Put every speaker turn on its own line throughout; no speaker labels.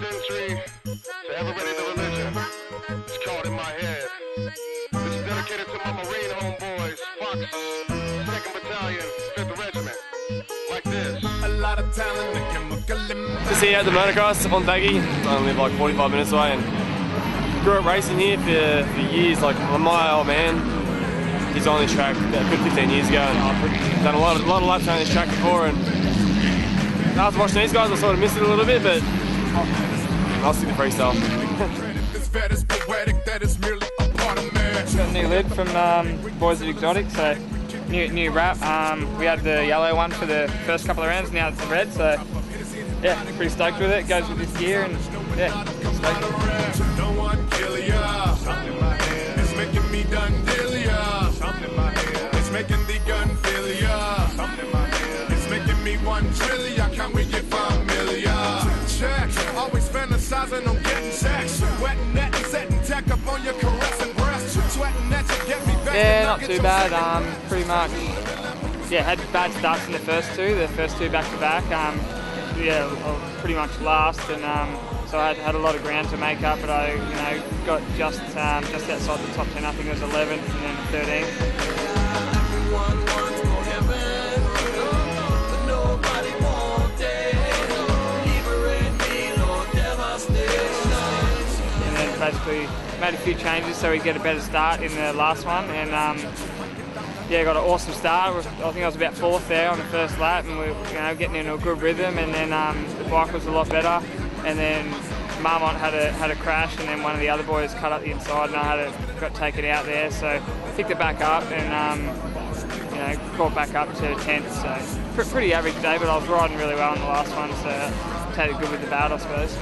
entry to ever ready the religion. It's caught in my head. This is dedicated to my Marine homeboys, Fox, 2nd Battalion, 5th Regiment. Like this. A lot of talent and chemical.
Just here at the motocross, Wonthaggi. I live like 45 minutes away and grew up racing here for years. Like my old man, he's on this track about 15 years ago and I've done a lot of laps on this track before, and after watching these guys I sort of missed it a little bit, but I'll stick to freestyle.
Got a new lid from Boys of Exotic, so new wrap. We had the yellow one for the first couple of rounds, now it's the red, so yeah, pretty stoked with it. Goes with this gear and yeah, stoked.
It's making me done it's making the gun it's making me 1 trillion. Can we get familiar? Check, always fantasizing on getting sex. Wetting that and setting tech up on your caressing breast. Sweating that to get me back.
Yeah, not too bad. Pretty much. Yeah, had bad starts in the first two back to back. Yeah, pretty much last, and so I had a lot of ground to make up, but I got just outside the top 10. I think it was 11th and then 13th. And then basically made a few changes so we get a better start in the last one, and yeah, got an awesome start. I think I was about 4th there on the first lap, and we were getting into a good rhythm, and then the bike was a lot better, and then Marmont had a crash, and then one of the other boys cut up the inside, and I got taken out there, so picked it back up and got back up to 10th. So pretty average day, but I was riding really well in the last one, so take it good with the bad, I suppose.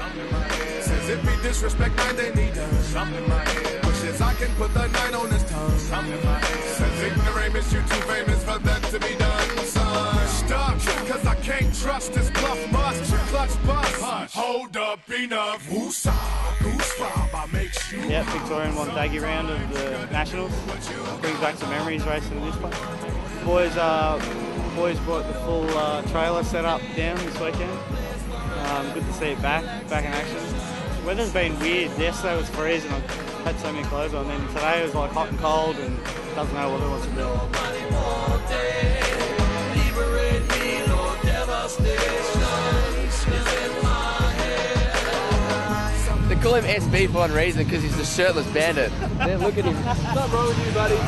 If we disrespect mine, they need something in my head. Wishes I can put the 9 on his tongue. Something in my head. Says ignoramus, you too famous for that to be done, son. Stuck, cause I can't trust this bluff must. Clutch bust. Hold up enough. Woosah, goose rob, I make you.
Yep, Victorian Wonthaggi round of the Nationals. Brings back some memories racing this place. Boys brought the full trailer set up down this weekend. Good to see it back in action. Weather's been weird. Yesterday was freezing. I had so many clothes on. Then today was like hot and cold and doesn't know what it wants to do.
They call him SB for one reason, because he's the shirtless bandit. Then look at him. What's wrong with you, buddy?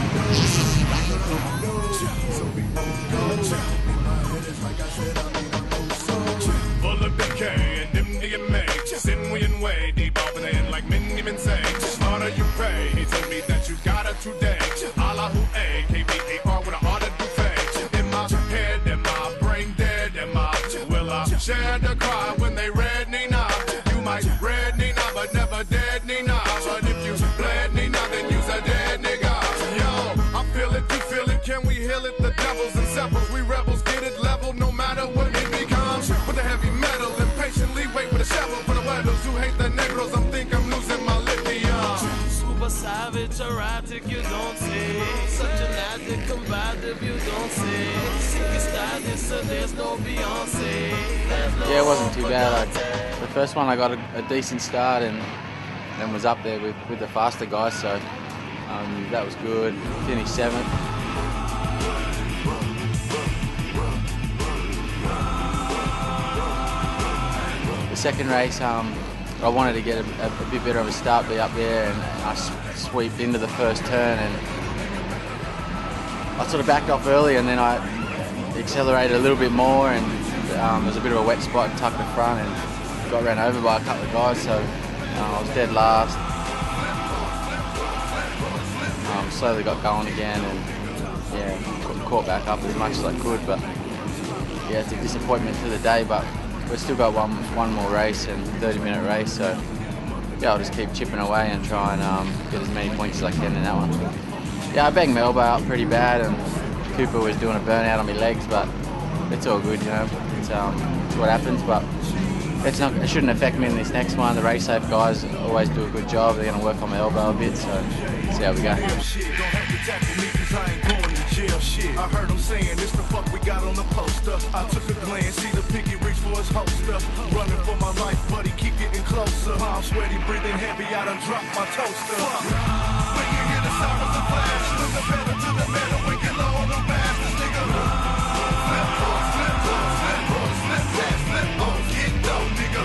Full of decay and MDMA. Sin we in way deep over the end like many men say. Harder you pray. He told me that you got it today. Allahu A, KBAR with an order to fade. In my head, in my brain dead, in my will I share the cry when they read Nina. You might read Nina, but never dead Nina. But if you bled Nina, then you's a dead nigga. Yo, I feel it, you feel it. Can we heal it? The devils and sepals, we rebels get it level no matter what it becomes. With the heavy metal and patiently wait with a shovel for the weddles who hate the negros. I'm losing my lithium.
Super savage, erratic, you don't see. Such an addict, combative, you don't see. Seeking status, so there's no Beyonce.
Yeah, it wasn't too bad. The first one I got a decent start and then was up there with the faster guys, so that was good. Finished 7th. The second race, I wanted to get a bit better of a start, be up there, and I sweeped into the first turn, and I sort of backed off early, and then I accelerated a little bit more, and there was a bit of a wet spot and tucked the front, and got ran over by a couple of guys, so I was dead last. Slowly got going again, and yeah, caught back up as much as I could, but yeah, it's a disappointment to the day, but we've still got one more race and 30-minute race, so yeah, I'll just keep chipping away and try and get as many points as I can in that one. Yeah, I banged Melba out pretty bad, and Cooper was doing a burnout on my legs, but it's all good, It's what happens, but it shouldn't affect me in this next one. The race safe guys always do a good job. They're going to work on my elbow a bit, so see how we go.
I heard them saying this the fuck we got on the poster. I took a glance, see the poster. Running for my life, buddy, keep getting closer. Palm sweaty, breathing heavy, I done dropped my toaster. When you hear the sirens and flash, from the pedal to the metal, we get low on the bastards, nigga. Flip on, flip on, flip on, flip that, flip on, get down, nigga.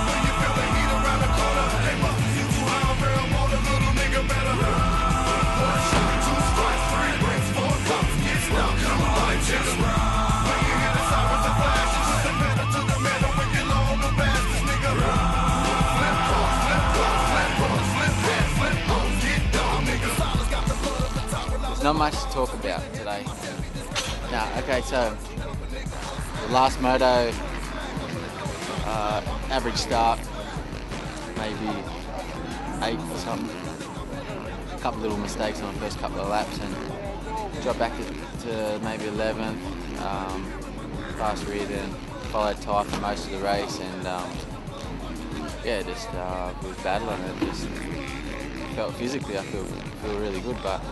When you feel the heat around the corner, hey, must you too high on marijuana, little nigga better. One shot, two strikes, three rings, four cups, get stuck, come on, nigga. When you hear the sirens and flash, from the pedal to the metal, we get low on the bastards, nigga. Flip on, flip on, flip on, flip that, flip on, get down, nigga. Silence got the blood at the top.
There's not much to talk about today. Okay, so the last moto, average start, maybe 8 or something. A couple little mistakes on the first couple of laps and dropped back to maybe 11th. Fast rear, then followed tight for most of the race, and yeah, just was battling it. Just felt physically, I feel really good, but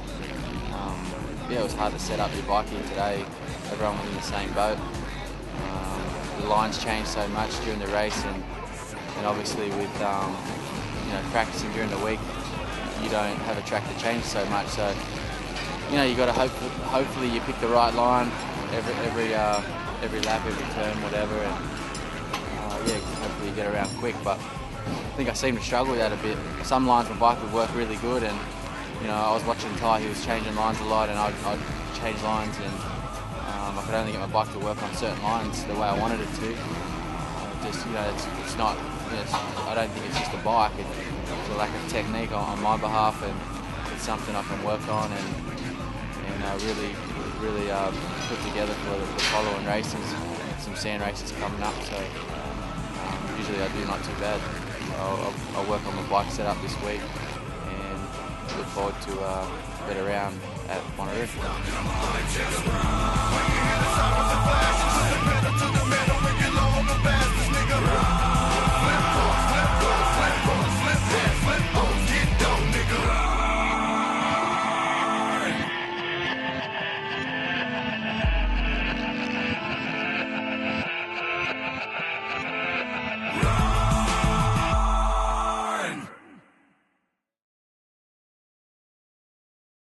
yeah, it was hard to set up your bike here today. Everyone was in the same boat. The lines changed so much during the race, and obviously with you know, practicing during the week, you don't have a track that changes so much. So you know, you got to hopefully you pick the right line every lap, every turn, whatever, and yeah, hopefully you get around quick. But I think I seem to struggle with that a bit. Some lines my bike would work really good, and you know, I was watching Ty, he was changing lines a lot, and I'd change lines, and I could only get my bike to work on certain lines the way I wanted it to. Just, you know, it's not, you know, I don't think it's just a bike, it's a lack of technique on my behalf, and it's something I can work on and really put together for the following races. Some sand races coming up, so usually I do not too bad. I'll work on my bike setup this week, look forward to a better round at Wonthaggi.